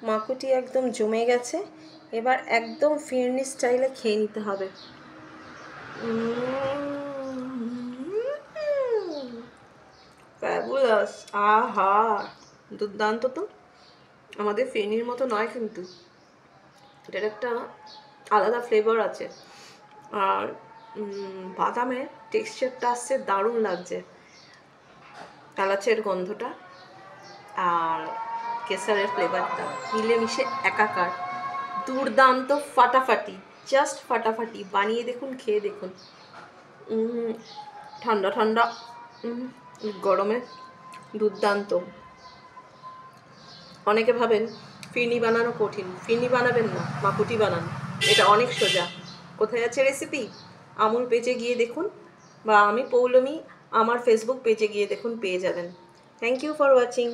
মাকুটি একদম জমে গেছে। এবার একদম ফিরনি স্টাইলে খেয়ে নিতে হবে। ফ্যাবুলাস, আহা দুর্দান্ত তো। আমাদের ফেনির মতো নয় কিন্তু, এটার একটা আলাদা ফ্লেভার আছে। আর বাদামের টেক্সচারটা আসছে, দারুণ লাগছে। এলাচের গন্ধটা আর কেসারের ফ্লেভারটা মিলেমিশে একাকার, দুর্দান্ত, ফাটাফাটি, জাস্ট ফাটাফাটি। বানিয়ে দেখুন, খেয়ে দেখুন। ঠান্ডা ঠান্ডা গরমে দুর্দান্ত। অনেকে ভাবেন ফিরনি বানানো কঠিন, ফিরনি বানাবেন না, মাকুটি বানান, এটা অনেক সোজা। কোথায় আছে রেসিপি? আমুল পেজে গিয়ে দেখুন, বা আমি পৌলমী আমার ফেসবুক পেজে গিয়ে দেখুন, পেয়ে যাবেন। Thank you for watching.